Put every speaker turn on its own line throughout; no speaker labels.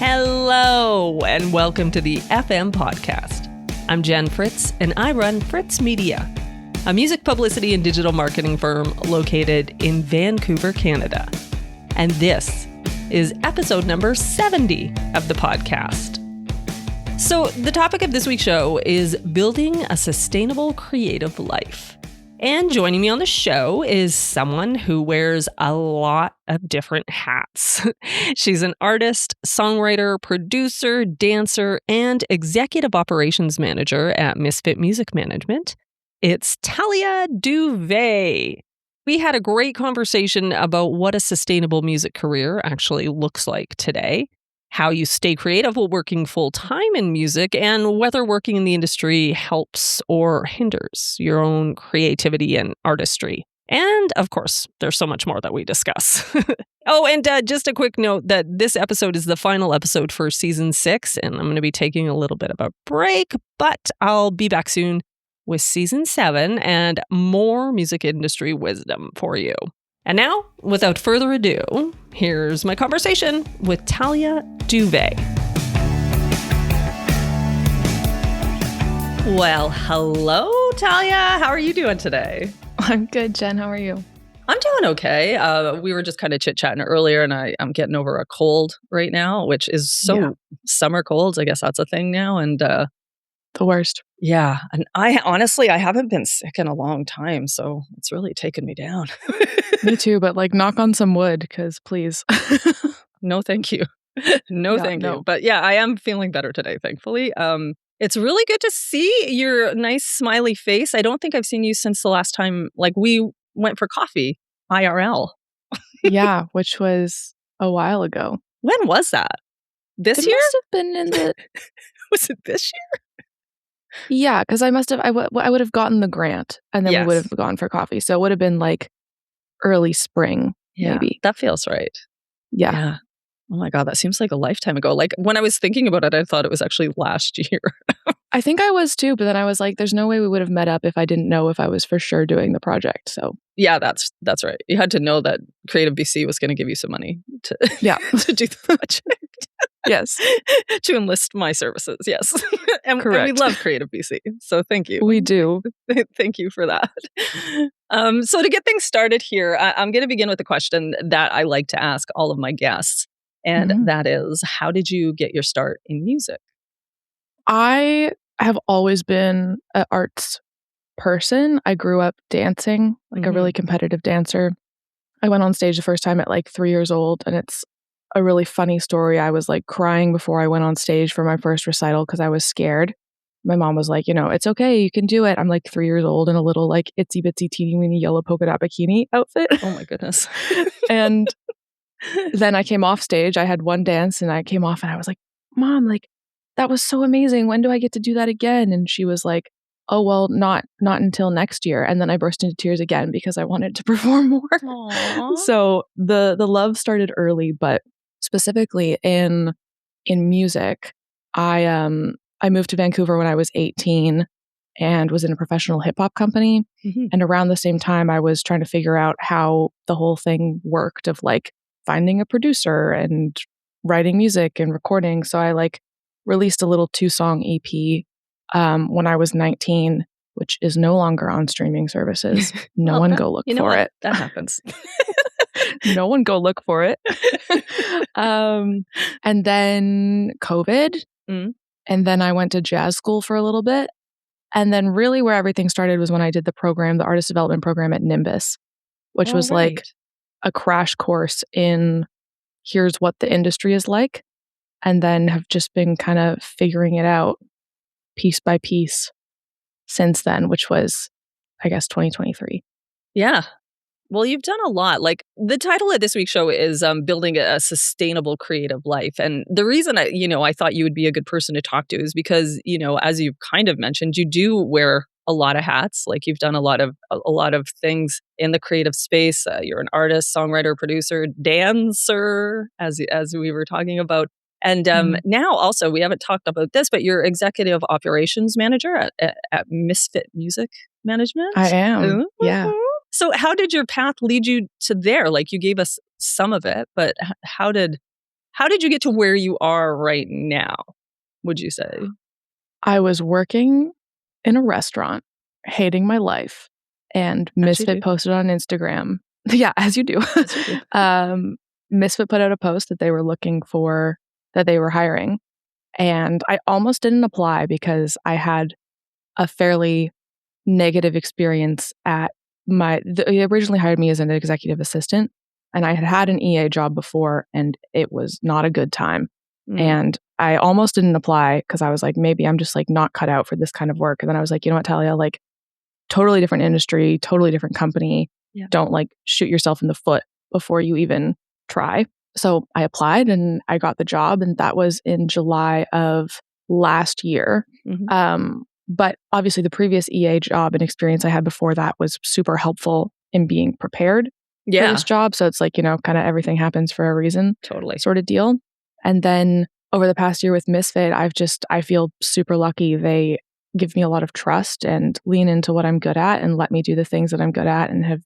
Hello, and welcome to the FM podcast. I'm Jen Fritz, and I run Fritz Media, a music publicity and digital marketing firm located in Vancouver, Canada. And this is episode number 70 of the podcast. So the topic of this week's show is building a sustainable creative life. And joining me on the show is someone who wears a lot of different hats. She's an artist, songwriter, producer, dancer, and executive operations manager at Misfit Music Management. It's Talia Duvet. We had a great conversation about what a sustainable music career actually looks like today, how you stay creative while working full-time in music, and whether working in the industry helps or hinders your own creativity and artistry. And, of course, there's so much more that we discuss. Oh, and just a quick note that this episode is the final episode for Season 6, and I'm going to be taking a little bit of a break, but I'll be back soon with Season 7 and more music industry wisdom for you. And now, without further ado, here's my conversation with Talia Duvet. Well, hello, Talia. How are you doing today?
I'm good, Jen. How are you?
I'm doing okay. We were just kind of chit-chatting earlier, and I'm getting over a cold right now, which is summer colds. I guess that's a thing now. And
the worst.
Yeah. And I haven't been sick in a long time, so it's really taken me down.
Me too, but knock on some wood, because please.
No, thank you. No, thank you. But yeah, I am feeling better today, thankfully. It's really good to see your nice smiley face. I don't think I've seen you since the last time, we went for coffee, IRL.
Yeah, which was a while ago.
When was that? This year?
It must have been in the...
Was it this year?
Yeah, because I would have gotten the grant, and then we would have gone for coffee. So it would have been early spring, maybe.
That feels right.
Yeah.
Oh my God, that seems like a lifetime ago. When I was thinking about it, I thought it was actually last year.
I think I was too, but then I was like, there's no way we would have met up if I didn't know if I was for sure doing the project. So
yeah, that's right. You had to know that Creative BC was going to give you some money to do the project.
Yes.
To enlist my services, yes. And we love Creative BC, so thank you.
We do.
Thank you for that. So to get things started here, I'm going to begin with a question that I like to ask all of my guests. And that is, how did you get your start in music?
I have always been an arts person. I grew up dancing, a really competitive dancer. I went on stage the first time at 3 years old, and it's a really funny story. I was crying before I went on stage for my first recital because I was scared. My mom was like, it's okay, you can do it. I'm 3 years old in a little itsy bitsy teeny weeny yellow polka dot bikini outfit.
Oh my goodness.
And then I came off stage. I had one dance and I came off and I was like, Mom, that was so amazing. When do I get to do that again? And she was like, oh, well, not until next year. And then I burst into tears again because I wanted to perform more.
Aww.
So the love started early, but specifically in music, I moved to Vancouver when I was 18 and was in a professional hip hop company. Mm-hmm. And around the same time, I was trying to figure out how the whole thing worked of finding a producer and writing music and recording. So I released a little 2-song EP when I was 19, which is no longer on streaming services. No one go look for it.
That happens.
No one go look for it. And then COVID. And then I went to jazz school for a little bit. And then really where everything started was when I did the artist development program at Nimbus, which was a crash course in here's what the industry is like. And then have just been kind of figuring it out piece by piece since then, which was, I guess, 2023.
Yeah. Well, you've done a lot. The title of this week's show is Building a Sustainable Creative Life. And the reason I thought you would be a good person to talk to is because, as you've kind of mentioned, you do wear a lot of hats. You've done a lot of things in the creative space. You're an artist, songwriter, producer, dancer, as we were talking about. And now also, we haven't talked about this, but you're executive operations manager at Misfit Music Management.
I am.
Ooh.
Yeah.
So how did your path lead you to there? You gave us some of it, but how did how did you get to where you are right now, would you say?
I was working in a restaurant, hating my life, and Misfit posted on Instagram. Yeah, as you do.
As you do.
Misfit put out a post that they were hiring. And I almost didn't apply because I had a fairly negative experience at they originally hired me as an executive assistant, and I had had an EA job before, and it was not a good time. And I almost didn't apply because I was like, maybe I'm just like not cut out for this kind of work. And then I was like, you know what, Talia, like totally different industry, totally different company.
Yeah.
Don't like shoot yourself in the foot before you even try. So I applied and I got the job, and that was in July of last year. But obviously the previous EA job and experience I had before that was super helpful in being prepared for this job. So it's like, you know, kind of everything happens for a reason.
Totally.
Sort of deal. And then over the past year with Misfit, I feel super lucky. They give me a lot of trust and lean into what I'm good at and let me do the things that I'm good at, and have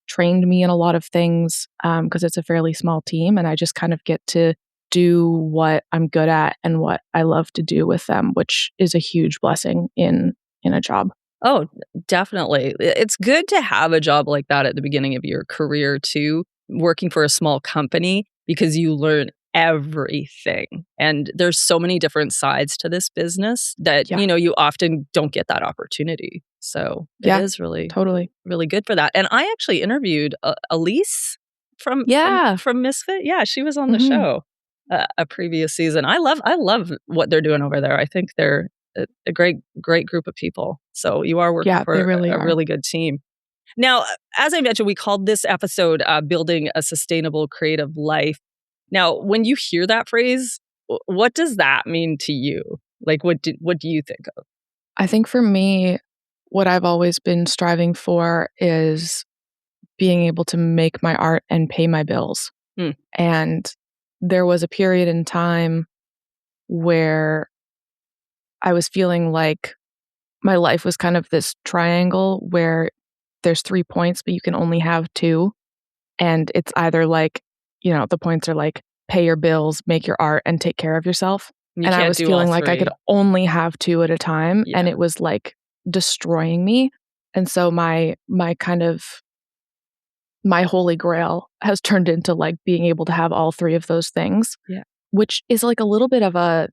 trained me in a lot of things because it's a fairly small team, and I just kind of get to do what I'm good at and what I love to do with them, which is a huge blessing in a job.
Oh, definitely. It's good to have a job like that at the beginning of your career too, working for a small company, because you learn everything. And there's so many different sides to this business that, you know, you often don't get that opportunity. So it is really,
totally,
really good for that. And I actually interviewed Elise from Misfit. Yeah, she was on the show a previous season. I love what they're doing over there. I think they're a great group of people. So you are working for a really good team. Now, as I mentioned, we called this episode Building a Sustainable Creative Life. Now, when you hear that phrase, what does that mean to you? Like, what do you think of?
I think for me, what I've always been striving for is being able to make my art and pay my bills. And there was a period in time where I was feeling like my life was kind of this triangle where there's 3 points, but you can only have 2. And it's either like, you know, the points are like pay your bills, make your art, and take care of yourself. And I was feeling like I could only have 2 at a time. And it was like destroying me. And so my holy grail has turned into like being able to have all 3 of those things, which is like a little bit of a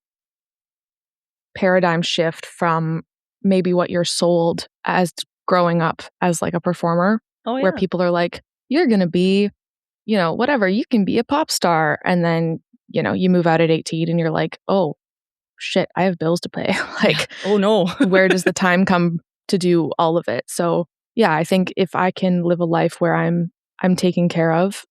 paradigm shift from maybe what you're sold as growing up as like a performer, where people are like, you're going to be, you know, whatever, you can be a pop star. And then, you know, you move out at 18 and you're like, oh shit, I have bills to pay. Like,
oh no,
where does the time come to do all of it? So yeah, I think if I can live a life where I'm taken care of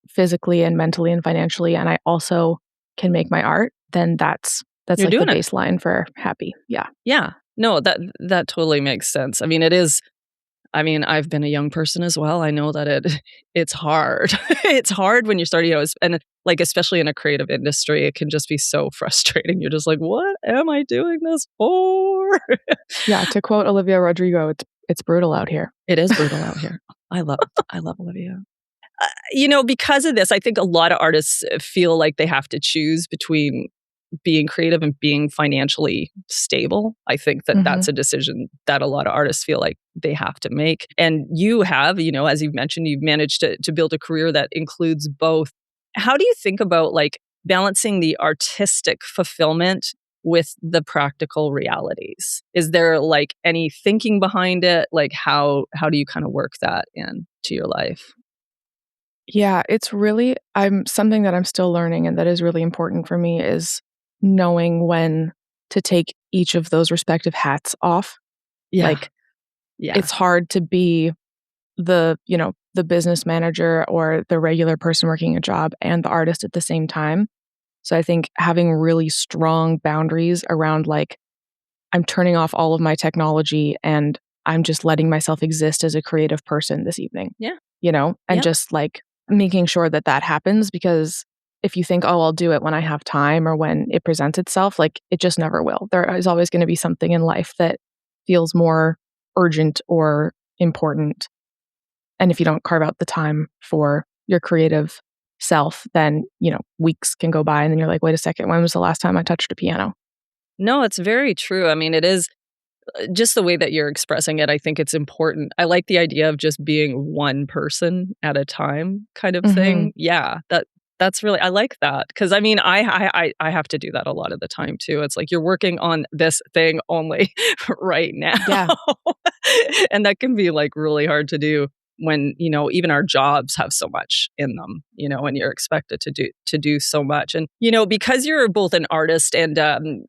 physically and mentally and financially, and I also can make my art, then that's like the baseline for happy. Yeah.
No, that totally makes sense. I mean, it is. I mean, I've been a young person as well. I know that it's hard. It's hard when you're starting out, and like especially in a creative industry, it can just be so frustrating. You're just like, what am I doing this for?
Yeah. To quote Olivia Rodrigo, it's brutal out here.
It is brutal out here. I love Olivia. You know, because of this, I think a lot of artists feel like they have to choose between being creative and being financially stable. I think that that's a decision that a lot of artists feel like they have to make. And you have, you know, as you've mentioned, you've managed to build a career that includes both. How do you think about like balancing the artistic fulfillment with the practical realities? Is there like any thinking behind it? Like how do you kind of work that into your life?
Yeah, it's really, something that I'm still learning, and that is really important for me, is knowing when to take each of those respective hats off. It's hard to be the business manager or the regular person working a job and the artist at the same time. So I think having really strong boundaries around like, I'm turning off all of my technology and I'm just letting myself exist as a creative person this evening. You know, and just like making sure that happens, because if you think, oh, I'll do it when I have time or when it presents itself, like it just never will. There is always going to be something in life that feels more urgent or important. And if you don't carve out the time for your creative self, then, weeks can go by and then you're like, wait a second, when was the last time I touched a piano?
No, it's very true. I mean, it is just the way that you're expressing it. I think it's important. I like the idea of just being one person at a time kind of thing. Yeah, that's really, I like that. Cause I mean, I have to do that a lot of the time too. It's like you're working on this thing only right now.
Yeah.
And that can be like really hard to do when, even our jobs have so much in them, and you're expected to do so much. And, because you're both an artist and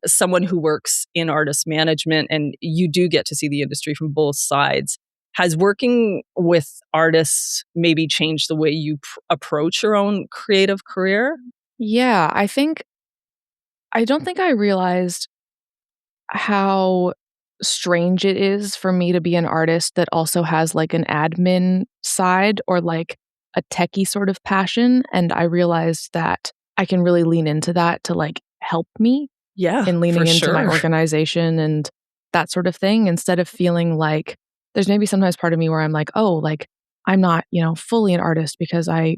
someone who works in artist management, and you do get to see the industry from both sides, has working with artists maybe changed the way you approach your own creative career?
Yeah, I don't think I realized how strange it is for me to be an artist that also has like an admin side or like a techie sort of passion. And I realized that I can really lean into that to like help me in leaning into my organization and that sort of thing, instead of feeling like there's maybe sometimes part of me where I'm like, oh, like I'm not, fully an artist because I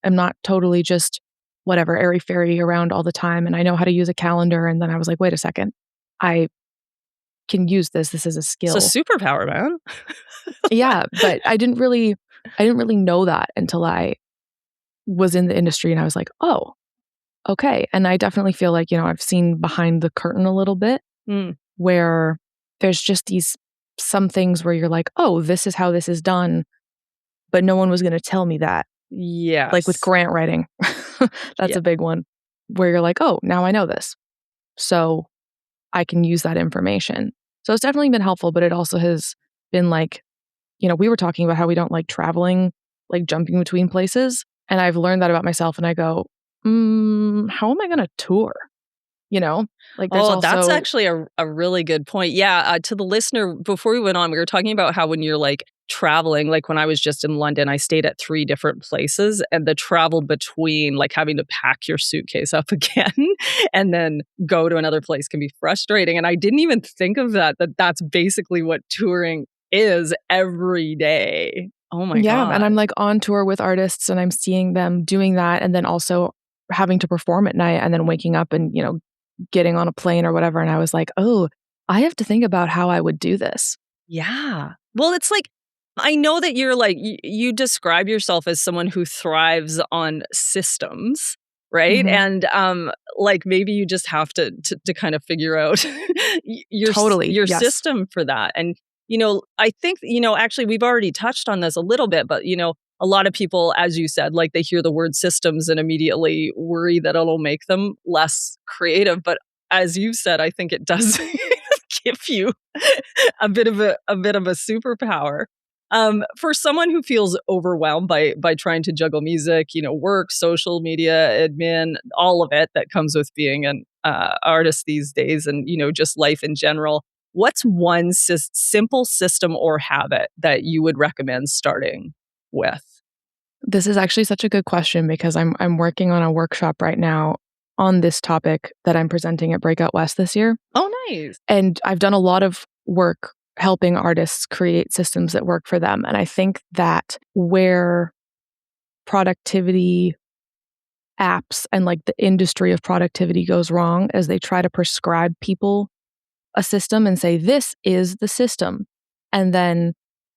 am not totally just whatever, airy fairy around all the time. And I know how to use a calendar. And then I was like, wait a second, I can use this. This is a skill.
It's a superpower, man.
Yeah, but I didn't really know that until I was in the industry and I was like, oh, okay. And I definitely feel like, I've seen behind the curtain a little bit where there's just some things where you're like, oh, this is how this is done, but no one was going to tell me that.
Yes.
Like with grant writing, that's a big one where you're like, oh, now I know this. So I can use that information. So it's definitely been helpful, but it also has been like, we were talking about how we don't like traveling, like jumping between places. And I've learned that about myself and I go, how am I going to tour? Like there's
that's actually a really good point. Yeah. To the listener, before we went on, we were talking about how when you're like traveling, like when I was just in London, I stayed at 3 different places, and the travel between like having to pack your suitcase up again and then go to another place can be frustrating. And I didn't even think of that's basically what touring is every day. Oh my God.
Yeah. And I'm like on tour with artists and I'm seeing them doing that. And then also having to perform at night and then waking up and, getting on a plane or whatever. And I was like, oh, I have to think about how I would do this.
Yeah. Well, it's like, I know that you're like, you describe yourself as someone who thrives on systems, right? And like maybe you just have to kind of figure out your system for that. And, I think, actually we've already touched on this a little bit, but, a lot of people, as you said, like they hear the word systems and immediately worry that it'll make them less creative. But as you've said, I think it does give you a bit of a superpower. For someone who feels overwhelmed by trying to juggle music, work, social media, admin, all of it that comes with being an artist these days, and just life in general, what's one simple system or habit that you would recommend starting with?
This is actually such a good question because I'm working on a workshop right now on this topic that I'm presenting at Breakout West this year.
Oh, nice.
And I've done a lot of work helping artists create systems that work for them. And I think that where productivity apps and like the industry of productivity goes wrong is they try to prescribe people a system and say, this is the system. And then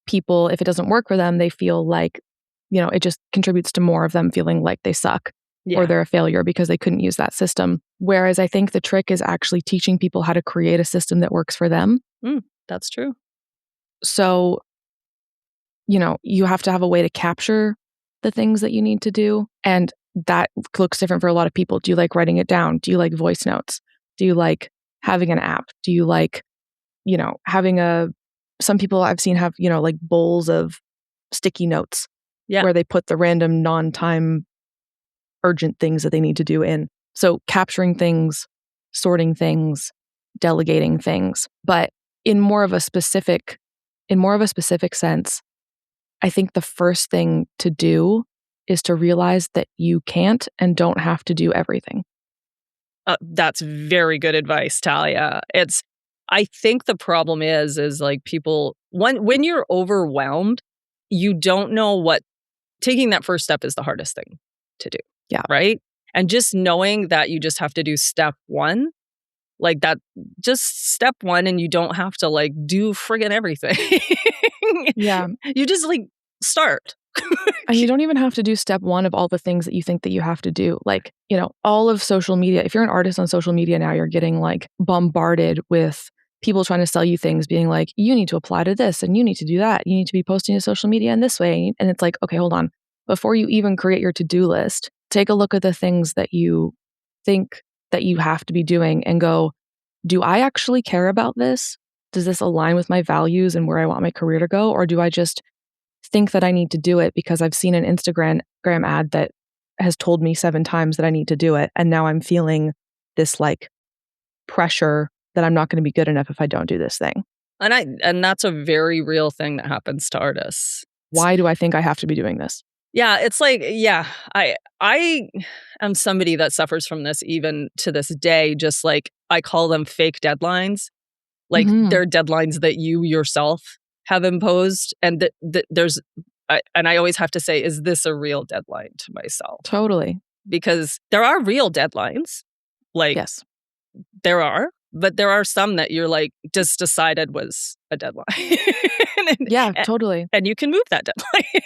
people, if it doesn't work for them, they feel like, it just contributes to more of them feeling like they suck or they're a failure because they couldn't use that system. Whereas I think the trick is actually teaching people how to create a system that works for them.
That's true.
So, you have to have a way to capture the things that you need to do. And that looks different for a lot of people. Do you like writing it down? Do you like voice notes? Do you like having an app? Do you like, having some people I've seen have, like bowls of sticky notes where they put the random non-time urgent things that they need to do in. So capturing things, sorting things, delegating things. But in more of a specific sense, I think the first thing to do is to realize that you can't and don't have to do everything.
That's very good advice, Talia. I think the problem is like people, when you're overwhelmed, you don't know taking that first step is the hardest thing. to do.
Yeah.
Right? And just knowing that you just have to do step one, like that, just step one, and you don't have to like do friggin' everything.
Yeah.
You just like start.
And you don't even have to do step one of all the things that you think that you have to do. Like, all of social media, if you're an artist on social media now, you're getting like bombarded with people trying to sell you things, being like, you need to apply to this and you need to do that. You need to be posting to social media in this way. And it's like, okay, hold on. Before you even create your to-do list, take a look at the things that you think that you have to be doing and go, do I actually care about this? Does this align with my values and where I want my career to go? Or do I just think that I need to do it because I've seen an Instagram ad that has told me 7 times that I need to do it. And now I'm feeling this like pressure that I'm not going to be good enough if I don't do this thing.
And that's a very real thing that happens to artists.
Why do I think I have to be doing this?
Yeah, it's like, I am somebody that suffers from this even to this day. Just like I call them fake deadlines. Like they're deadlines that you yourself have imposed, and and I always have to say, is this a real deadline to myself?
Totally.
Because there are real deadlines. Like,
yes,
there are, but there are some that you're like just decided was a deadline.
Totally.
And you can move that deadline.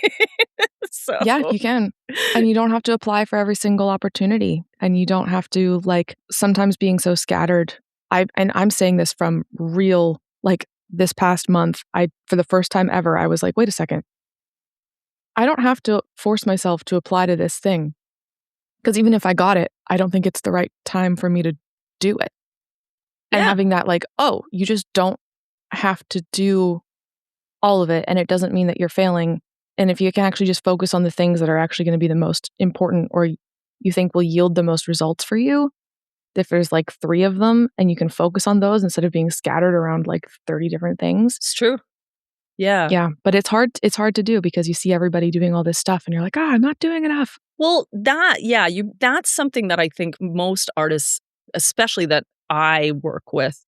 So.
Yeah, you can. And you don't have to apply for every single opportunity. And you don't have to like sometimes being so scattered. I'm saying this from real, like this past month, for the first time ever, I was like, wait a second. I don't have to force myself to apply to this thing. Because even if I got it, I don't think it's the right time for me to do it. And having that like, oh, you just don't have to do all of it. And it doesn't mean that you're failing. And if you can actually just focus on the things that are actually going to be the most important or you think will yield the most results for you, if there's like 3 of them and you can focus on those instead of being scattered around like 30 different things.
It's true. Yeah.
Yeah. But it's hard to do because you see everybody doing all this stuff and you're like, I'm not doing enough.
Well, that's something that I think most artists, especially that I work with,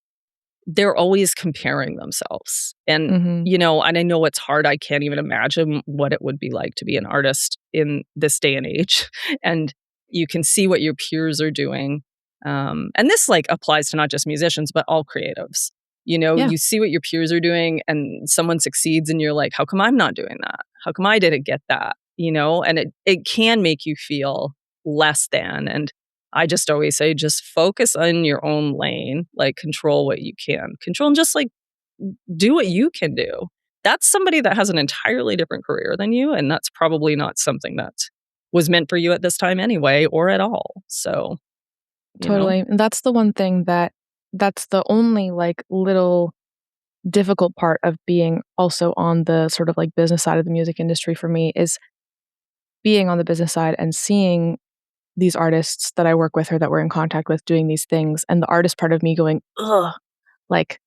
they're always comparing themselves. And, and I know it's hard. I can't even imagine what it would be like to be an artist in this day and age. And you can see what your peers are doing. And this like applies to not just musicians, but all creatives. You see what your peers are doing and someone succeeds and you're like, how come I'm not doing that? How come I didn't get that? And it can make you feel less than. And I just always say, just focus on your own lane, like control what you can control and just like do what you can do. That's somebody that has an entirely different career than you. And that's probably not something that was meant for you at this time anyway, or at all. So.
Totally. And that's the one thing that's the only like little difficult part of being also on the sort of like business side of the music industry for me is being on the business side and seeing these artists that I work with or that we're in contact with doing these things. And the artist part of me going, ugh, like,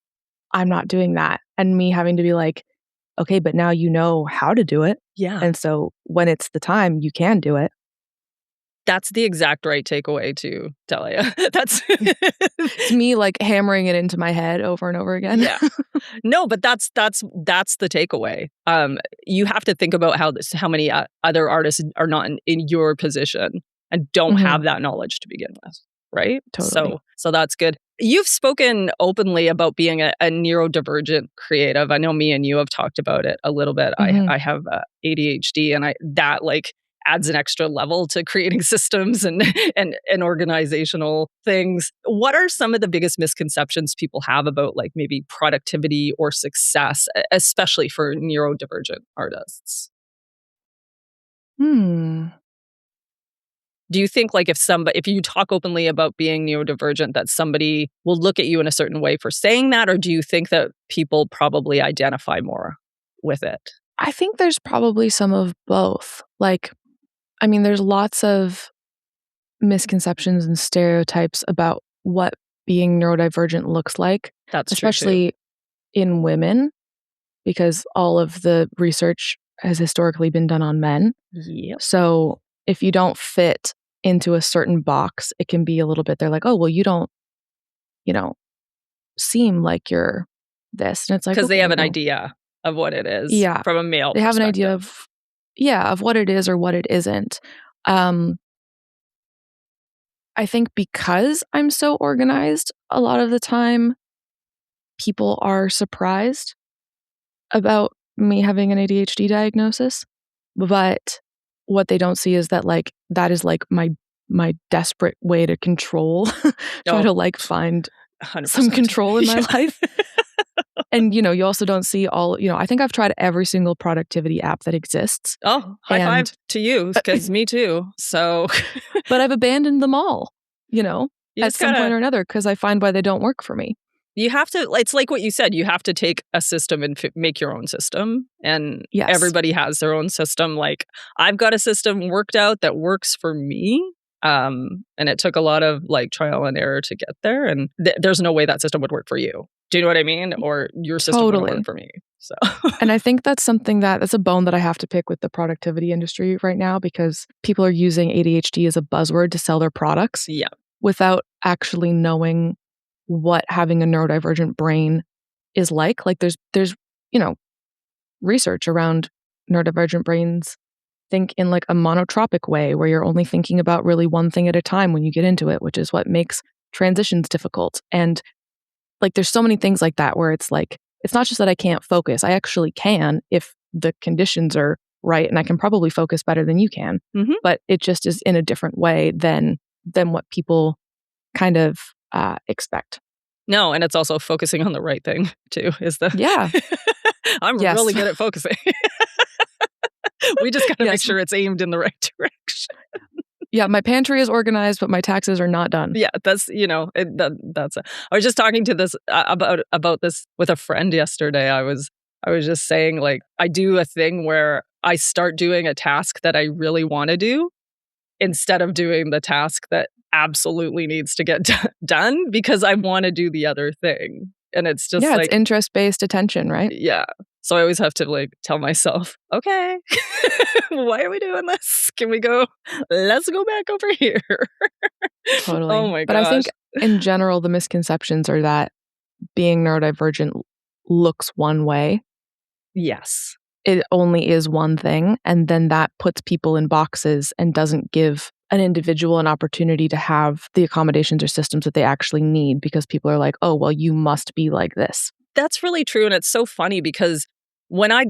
I'm not doing that. And me having to be like, okay, but now you know how to do it.
Yeah.
And so when it's the time, you can do it.
That's the exact right takeaway too, Talia. That's
it's me like hammering it into my head over and over again.
Yeah. No, but that's the takeaway. You have to think about how many other artists are not in your position and don't have that knowledge to begin with, right?
Totally.
So that's good. You've spoken openly about being a neurodivergent creative. I know me and you have talked about it a little bit. I have ADHD, and that like adds an extra level to creating systems and organizational things. What are some of the biggest misconceptions people have about like maybe productivity or success, especially for neurodivergent artists? Do you think like if you talk openly about being neurodivergent, that somebody will look at you in a certain way for saying that? Or do you think that people probably identify more with it?
I think there's probably some of both. Like, I mean, there's lots of misconceptions and stereotypes about what being neurodivergent looks like.
That's
especially in women, because all of the research has historically been done on men.
Yep.
So if you don't fit into a certain box, it can be a little bit, they're like, oh, well, you don't, seem like you're this. And it's like,
because they have an idea of what it is from a male
They have an idea of what it is or what it isn't. I think because I'm so organized, a lot of the time people are surprised about me having an ADHD diagnosis. But what they don't see is that like that is like my desperate way to control, try
Oh,
to like find
100%.
some control in my
Yeah.
life. And you also don't see all, I think I've tried every single productivity app that exists.
Oh, high five to you, because me too. So
But I've abandoned them all,
you
at
just
some point
gotta,
or another because I find why they don't work for me.
you have to, it's like what you said, you have to take a system and make your own system. And
Yes.
everybody has their own system. Like, I've got a system worked out that works for me. And it took a lot of like trial and error to get there. And there's no way that system would work for you. Do you know what I mean? Or your system wouldn't
Totally.
work for me. So,
And I think that's something that's a bone that I have to pick with the productivity industry right now, because people are using ADHD as a buzzword to sell their products
yeah.
without actually knowing what having a neurodivergent brain is like. Like there's research around neurodivergent brains think in like a monotropic way where you're only thinking about really one thing at a time when you get into it, which is what makes transitions difficult. And like there's so many things like that where it's like, it's not just that I can't focus. I actually can if the conditions are right, and I can probably focus better than you can.
Mm-hmm.
But it just is in a different way than what people kind of expect.
No, and it's also focusing on the right thing too, is the
Yeah.
I'm
Yes.
really good at focusing. We just got to make
Yes.
sure it's aimed in the right direction.
Yeah, my pantry is organized, but my taxes are not done.
Yeah, that's that's. I was just talking to this about this with a friend yesterday. I was just saying, like, I do a thing where I start doing a task that I really want to do instead of doing the task that absolutely needs to get done because I want to do the other thing. And it's just
Yeah,
like,
it's interest-based attention, right?
yeah. So I always have to like tell myself, okay, why are we doing this? Can we go? Let's go back over here.
Totally.
Oh my
But
gosh.
I think in general, the misconceptions are that being neurodivergent looks one way.
Yes.
It only is one thing. And then that puts people in boxes and doesn't give an individual an opportunity to have the accommodations or systems that they actually need, because people are like, oh, well, you must be like this.
That's really true. And it's so funny because when I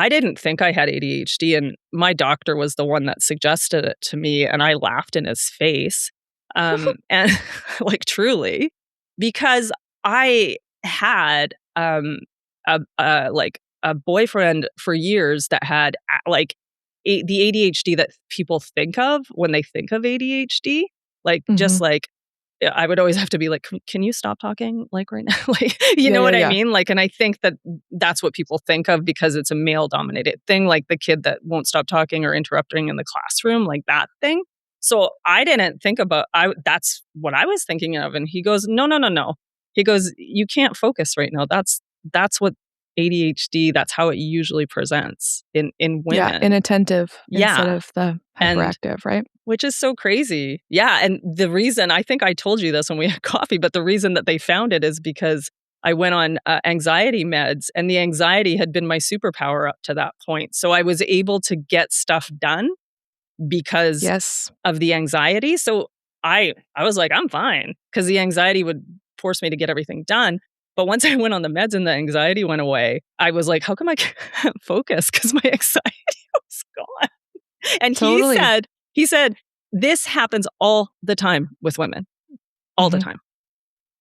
didn't think I had ADHD, and my doctor was the one that suggested it to me, and I laughed in his face. And like truly, because I had a boyfriend for years that had like the ADHD that people think of when they think of ADHD, like just like I would always have to be like, can you stop talking like right now? Like, you know what I mean? Like, and I think that that's what people think of because it's a male dominated thing, like the kid that won't stop talking or interrupting in the classroom, like that thing. So I didn't think about, that's what I was thinking of. And he goes, no. He goes, you can't focus right now. That's what ADHD, that's how it usually presents in women.
Yeah, inattentive instead of the hyperactive, right?
Which is so crazy. Yeah. And the reason, I think I told you this when we had coffee, but the reason that they found it is because I went on anxiety meds, and the anxiety had been my superpower up to that point. So I was able to get stuff done because of the anxiety. So I was like, I'm fine, because the anxiety would force me to get everything done. But once I went on the meds and the anxiety went away, I was like, how come I can't focus? Because my anxiety was gone. And he said, this happens all the time with women, all the time,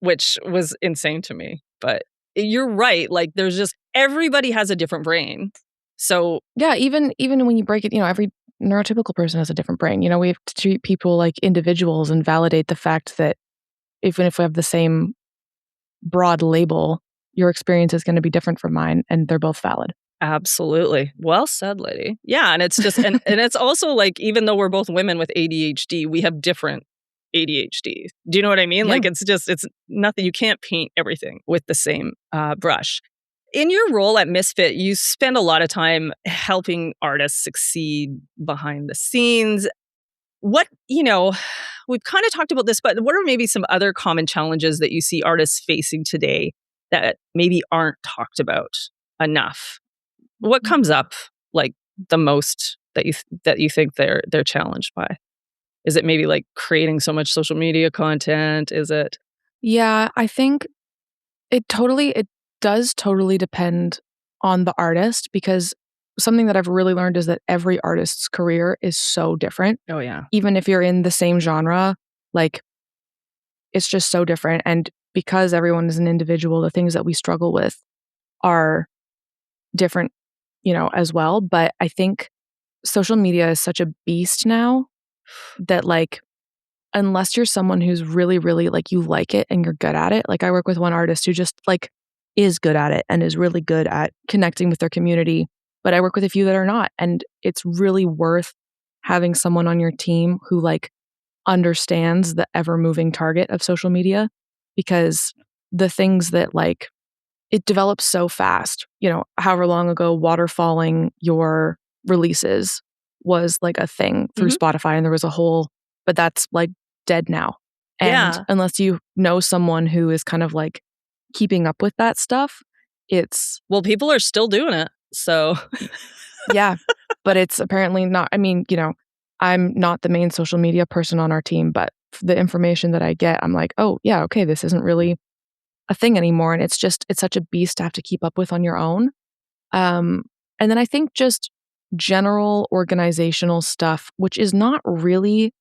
which was insane to me. But you're right. Like, there's just, everybody has a different brain. So
yeah, even when you break it, every neurotypical person has a different brain. We have to treat people like individuals and validate the fact that even if we have the same broad label, your experience is going to be different from mine, and they're both valid.
Absolutely. Well said, lady. Yeah. And it's just, and it's also like, even though we're both women with ADHD, we have different ADHD. Do you know what I mean? Yeah. Like, it's nothing, you can't paint everything with the same brush. In your role at Misfit, you spend a lot of time helping artists succeed behind the scenes. What, we've kind of talked about this, but what are maybe some other common challenges that you see artists facing today that maybe aren't talked about enough? What comes up like the most that you think they're challenged by? Is it maybe like creating so much social media content? Is it?
Yeah, I think it does totally depend on the artist, because something that I've really learned is that every artist's career is so different.
Oh, yeah.
Even if you're in the same genre, like it's just so different. And because everyone is an individual, the things that we struggle with are different, as well. But I think social media is such a beast now that like, unless you're someone who's really, really like you like it and you're good at it. Like I work with one artist who just like is good at it and is really good at connecting with their community. But I work with a few that are not. And it's really worth having someone on your team who like understands the ever moving target of social media, because the things that like it develops so fast, however long ago waterfalling your releases was like a thing through Spotify, and there was a whole, but that's like dead now. And unless you know someone who is kind of like keeping up with that stuff,
well, people are still doing it. So
yeah, but it's apparently not. I mean, I'm not the main social media person on our team, but the information that I get, I'm like, oh yeah, okay, this isn't really a thing anymore. And it's such a beast to have to keep up with on your own. And then I think just general organizational stuff, which is not really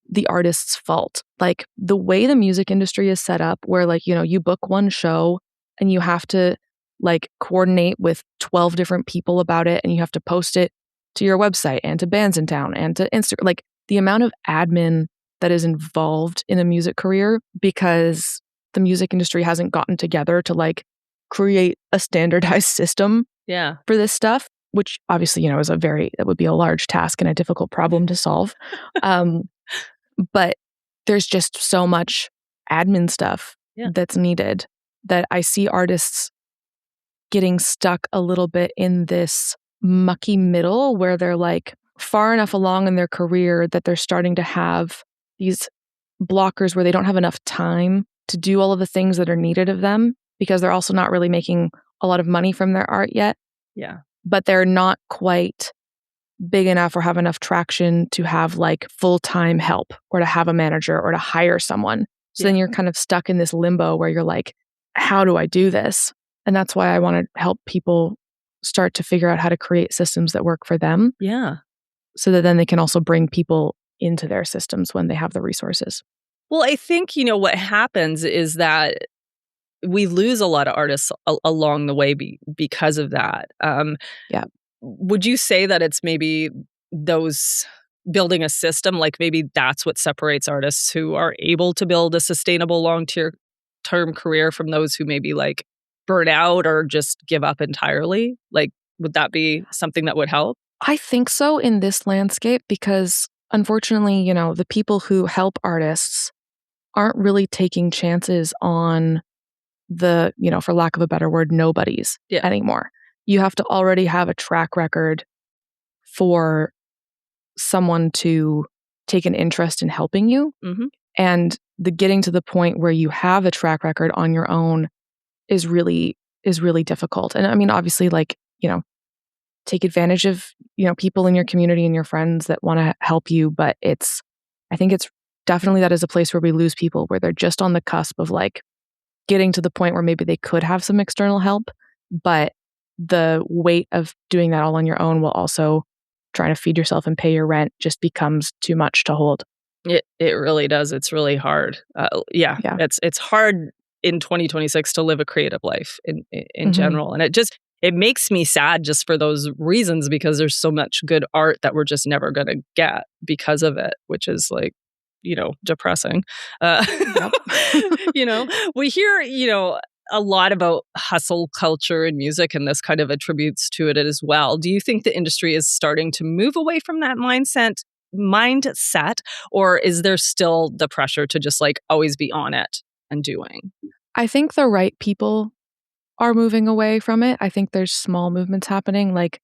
the artist's fault. Like the way the music industry is set up, where like, you book one show and you have to like coordinate with 12 different people about it, and you have to post it to your website and to bands in town and to Instagram. Like the amount of admin that is involved in a music career, because the music industry hasn't gotten together to like create a standardized system for this stuff, which obviously, that would be a large task and a difficult problem to solve. But there's just so much admin stuff that's needed that I see artists getting stuck a little bit in this mucky middle where they're like far enough along in their career that they're starting to have these blockers where they don't have enough time to do all of the things that are needed of them, because they're also not really making a lot of money from their art yet.
Yeah.
But they're not quite big enough or have enough traction to have like full-time help or to have a manager or to hire someone. So then you're kind of stuck in this limbo where you're like, how do I do this? And that's why I want to help people start to figure out how to create systems that work for them.
Yeah.
So that then they can also bring people into their systems when they have the resources.
Well, I think, what happens is that we lose a lot of artists along the way because of that. Would you say that it's maybe those building a system, like maybe that's what separates artists who are able to build a sustainable long-term career from those who maybe like burn out or just give up entirely? Like, would that be something that would help?
I think so in this landscape, because unfortunately, the people who help artists aren't really taking chances on the, for lack of a better word, nobodies anymore. You have to already have a track record for someone to take an interest in helping you. And the getting to the point where you have a track record on your own is really difficult. And I mean, obviously, like, take advantage of, people in your community and your friends that want to help you. But I think it's definitely that is a place where we lose people, where they're just on the cusp of like getting to the point where maybe they could have some external help, but the weight of doing that all on your own while also trying to feed yourself and pay your rent just becomes too much to hold.
It really does. It's really hard. It's hard in 2026 to live a creative life in general. And it makes me sad just for those reasons, because there's so much good art that we're just never going to get because of it, which is like, depressing. We hear, a lot about hustle culture in music, and this kind of attributes to it as well. Do you think the industry is starting to move away from that mindset, or is there still the pressure to just like always be on it and doing?
I think the right people are moving away from it. I think there's small movements happening. Like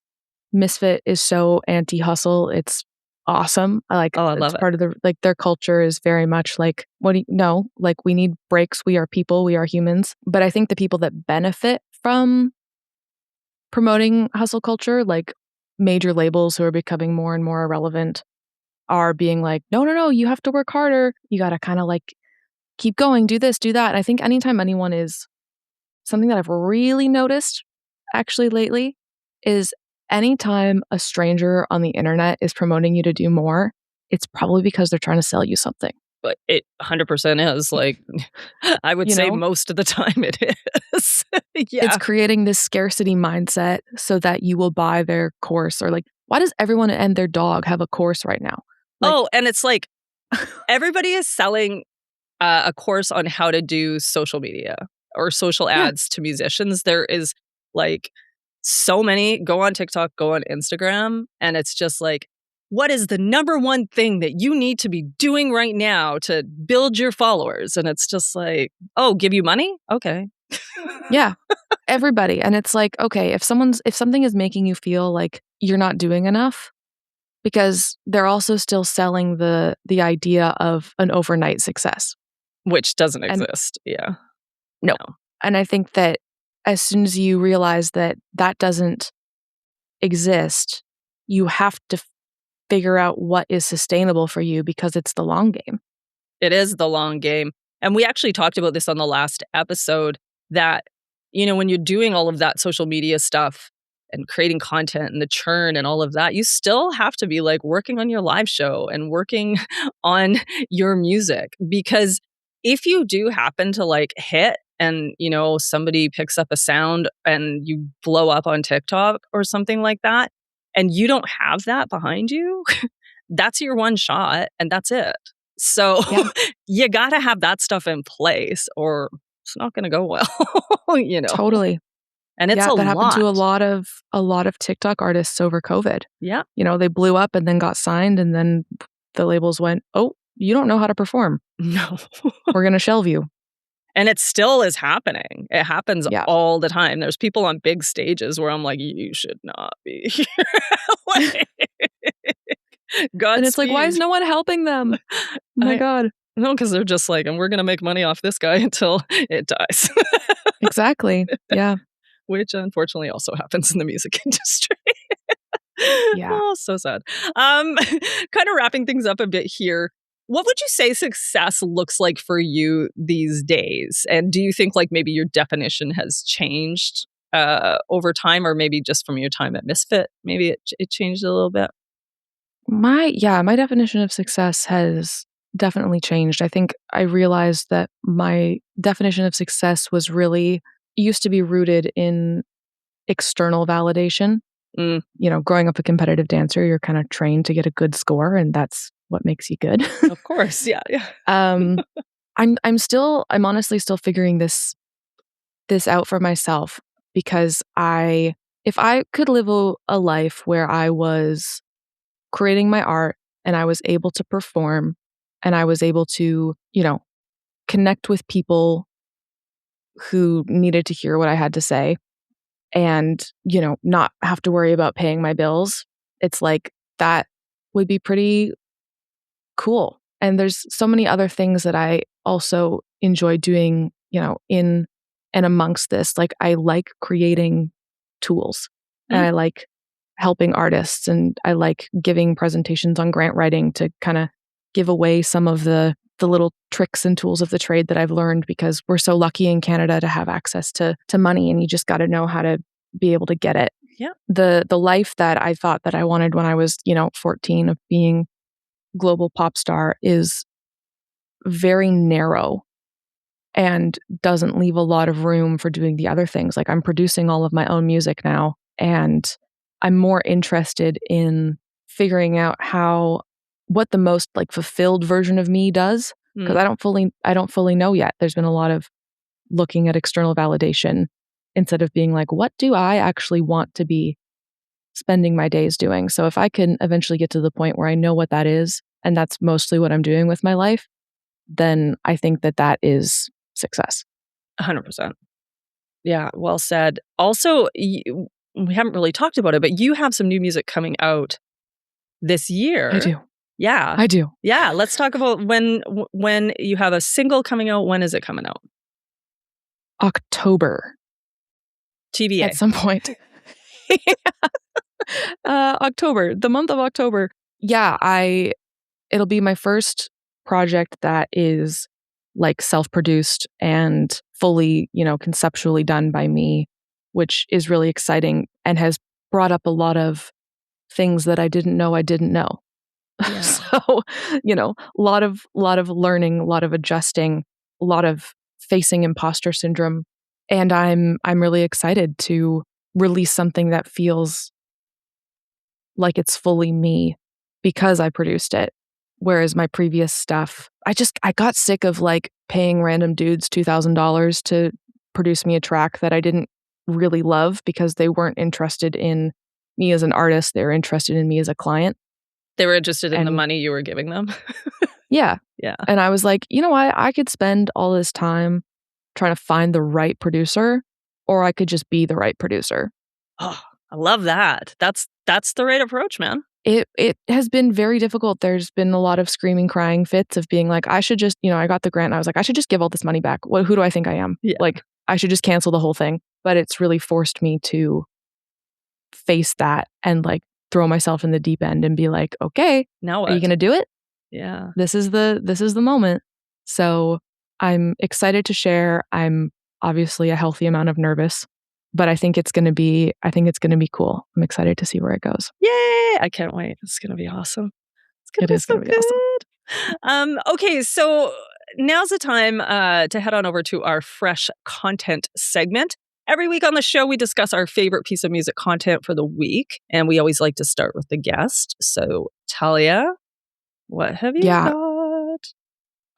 Misfit is so anti-hustle. It's awesome. I love it. Part of their culture is very much like, like we need breaks. We are people. We are humans. But I think the people that benefit from promoting hustle culture, like major labels who are becoming more and more irrelevant, are being like, no, you have to work harder. You got to kind of like keep going, do this, do that. And I think anytime anyone is something that I've really noticed actually lately is anytime a stranger on the internet is promoting you to do more, it's probably because they're trying to sell you something.
But it 100% is like, I would say most of the time it is. Yeah.
It's creating this scarcity mindset so that you will buy their course, or like, why does everyone and their dog have a course right now?
Like, and it's like everybody is selling a course on how to do social media or social ads to musicians. There is like so many. Go on TikTok, go on Instagram, and it's just like, what is the number one thing that you need to be doing right now to build your followers? And it's just like, oh, give you money? Okay.
Yeah. Everybody. And it's like, okay, if something is making you feel like you're not doing enough, because they're also still selling the idea of an overnight success.
Which doesn't exist. Yeah.
No. And I think that as soon as you realize that that doesn't exist, you have to figure out what is sustainable for you, because it's the long game.
It is the long game. And we actually talked about this on the last episode that, when you're doing all of that social media stuff and creating content and the churn and all of that, you still have to be like working on your live show and working on your music. Because if you do happen to like hit and, somebody picks up a sound and you blow up on TikTok or something like that, and you don't have that behind you, that's your one shot and that's it. So you got to have that stuff in place or it's not going to go well,
Totally.
And it's
that happened to a lot of TikTok artists over COVID.
Yeah.
They blew up and then got signed, and then the labels went, "Oh, you don't know how to perform.
No.
We're going to shelve you."
And it still is happening. It happens all the time. There's people on big stages where I'm like, you should not be here.
And it's like, why is no one helping them? Oh my God.
No, because they're just like, and we're going to make money off this guy until it dies.
Exactly. Yeah.
Which unfortunately also happens in the music industry.
Yeah.
Oh, so sad. Kind of wrapping things up a bit here. What would you say success looks like for you these days? And do you think like maybe your definition has changed over time, or maybe just from your time at Misfit, maybe it changed a little bit?
My definition of success has definitely changed. I think I realized that my definition of success was really used to be rooted in external validation. Growing up a competitive dancer, you're kind of trained to get a good score, and that's what makes you good.
Of course. Yeah.
I'm honestly still figuring this out for myself, because if I could live a life where I was creating my art and I was able to perform and I was able to, connect with people who needed to hear what I had to say and, not have to worry about paying my bills, it's like that would be pretty cool. And there's so many other things that I also enjoy doing, in and amongst this. Like I like creating tools and I like helping artists, and I like giving presentations on grant writing to kind of give away some of the little tricks and tools of the trade that I've learned, because we're so lucky in Canada to have access to money, and you just got to know how to be able to get it.
Yeah.
The life that I thought that I wanted when I was, 14, of being global pop star, is very narrow and doesn't leave a lot of room for doing the other things. Like I'm producing all of my own music now, and I'm more interested in figuring out what the most like fulfilled version of me does, because I don't fully know yet. There's been a lot of looking at external validation instead of being like, what do I actually want to be spending my days doing? So if I can eventually get to the point where I know what that is, and that's mostly what I'm doing with my life, then I think that is success.
100%. Yeah, well said. Also, we haven't really talked about it, but you have some new music coming out this year.
I do.
Yeah.
I do.
Yeah, let's talk about when you have a single coming out. When is it coming out?
October.
TBA.
At some point. October, the month of October. Yeah, it'll be my first project that is like self-produced and fully, conceptually done by me, which is really exciting and has brought up a lot of things that I didn't know I didn't know.
Yeah.
So, a lot of learning, a lot of adjusting, a lot of facing imposter syndrome. And I'm really excited to release something that feels like it's fully me because I produced it. Whereas my previous stuff, I got sick of like paying random dudes $2,000 to produce me a track that I didn't really love because they weren't interested in me as an artist. They were interested in me as a client.
They were interested in the money you were giving them.
Yeah.
Yeah.
And I was like, you know what? I could spend all this time trying to find the right producer, or I could just be the right producer.
Oh, I love that. That's the right approach, man.
It has been very difficult. There's been a lot of screaming, crying fits of being like, I should just, I got the grant and I was like, I should just give all this money back. Who do I think I am?
Yeah.
Like, I should just cancel the whole thing. But it's really forced me to face that and like throw myself in the deep end and be like, okay,
now what?
Are you going to do it?
Yeah.
This is the moment. So I'm excited to share. I'm obviously a healthy amount of nervous, but I think it's going to be cool. I'm excited to see where it goes.
Yay! I can't wait. It's going to be awesome. It's going to be so good. Awesome. Okay, so now's the time to head on over to our fresh content segment. Every week on the show, we discuss our favorite piece of music content for the week, and we always like to start with the guest. So, Talia, what have you got?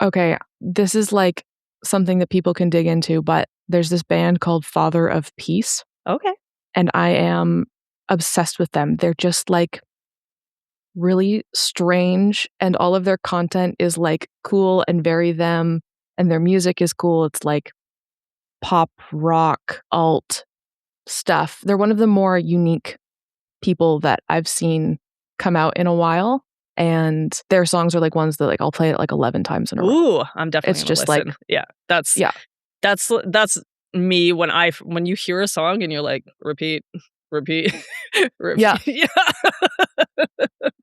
Okay, this is like something that people can dig into, but there's this band called Father of Peace.
Okay.
And I am obsessed with them. They're just like really strange, and all of their content is like cool and very them, and their music is cool. It's like pop, rock, alt stuff. They're one of the more unique people that I've seen come out in a while. And their songs are like ones that like I'll play it like 11 times in a row.
Ooh, I'm definitely
it's just
listen.
Like
that's me when you hear a song and you're like repeat.
Yeah.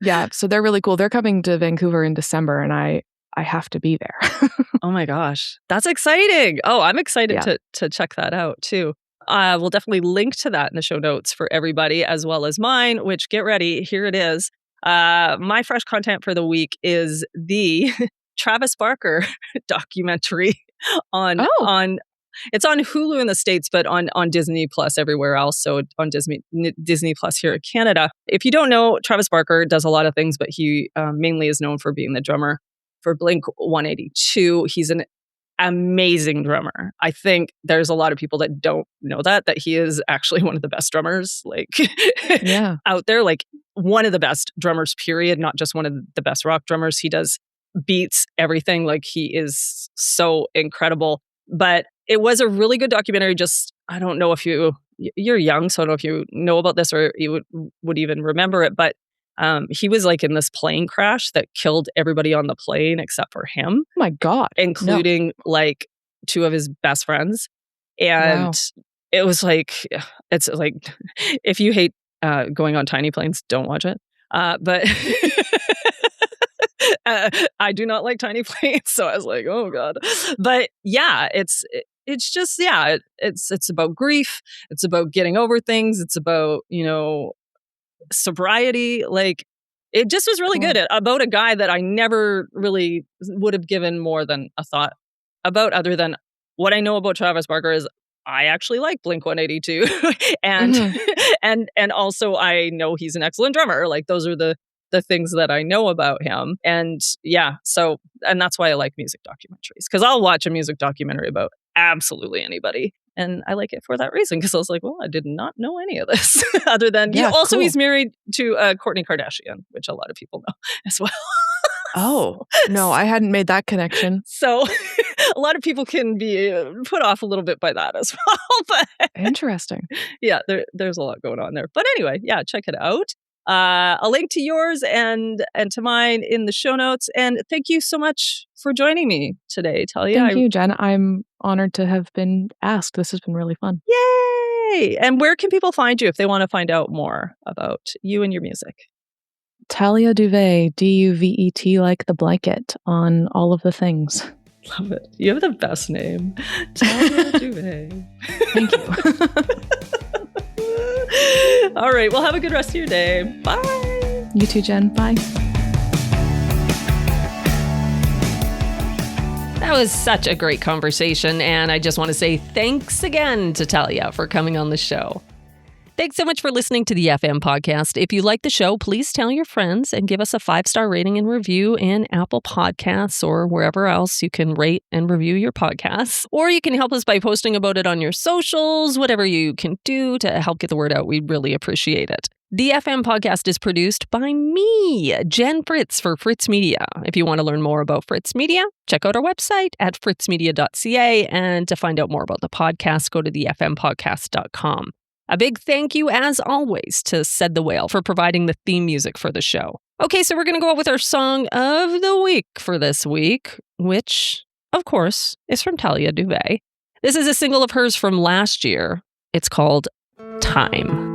Yeah.
So they're really cool. They're coming to Vancouver in December, and I have to be there.
Oh my gosh, that's exciting. Oh, I'm excited to check that out too. We'll definitely link to that in the show notes for everybody, as well as mine, which, get ready, here it is. My fresh content for the week is the Travis Barker documentary on it's on Hulu in the States, but on Disney Plus everywhere else. So on Disney Plus here in Canada. If you don't know, Travis Barker does a lot of things, but he mainly is known for being the drummer for Blink-182. He's an amazing drummer. I think there's a lot of people that don't know that he is actually one of the best drummers out there, like one of the best drummers, period, not just one of the best rock drummers. He does beats, everything. Like, he is so incredible. But it was a really good documentary. Just, I don't know if you're young, so I don't know if you know about this or you would even remember it, but he was like in this plane crash that killed everybody on the plane except for him.
Oh my God.
Including like two of his best friends. And it was like, it's like, if you hate going on tiny planes, don't watch it. But I do not like tiny planes. So I was like, oh God. But yeah, it's just, it's about grief. It's about getting over things. It's about, sobriety. Like, it just was really good about a guy that I never really would have given more than a thought about, other than what I know about Travis Barker is I actually like Blink-182 and and also I know he's an excellent drummer. Like, those are the things that I know about him. And and that's why I like music documentaries, because I'll watch a music documentary about absolutely anybody. And I like it for that reason, because I was like, well, I did not know any of this other than, he's married to Kourtney Kardashian, which a lot of people know as well.
Oh, no, I hadn't made that connection.
So a lot of people can be put off a little bit by that as well. But
interesting.
Yeah, there's a lot going on there. But anyway, check it out. A link to yours and to mine in the show notes. And thank you so much for joining me today, Talia.
Thank you, Jen. I'm honored to have been asked. This has been really fun.
Yay! And where can people find you if they want to find out more about you and your music?
Talia Duvet, Duvet, like the blanket on all of the things.
Love it. You have the best name. Talia Duvet.
Thank you.
All right. Well, have a good rest of your day. Bye.
You too, Jen. Bye.
That was such a great conversation, and I just want to say thanks again to Talia for coming on the show. Thanks so much for listening to the FM podcast. If you like the show, please tell your friends and give us a 5-star rating and review in Apple Podcasts or wherever else you can rate and review your podcasts. Or you can help us by posting about it on your socials, whatever you can do to help get the word out. We'd really appreciate it. The FM podcast is produced by me, Jen Fritz, for Fritz Media. If you want to learn more about Fritz Media, check out our website at fritzmedia.ca. And to find out more about the podcast, go to thefmpodcast.com. A big thank you, as always, to Said the Whale for providing the theme music for the show. Okay, so we're going to go out with our song of the week for this week, which, of course, is from Talia Duvet. This is a single of hers from last year. It's called Time.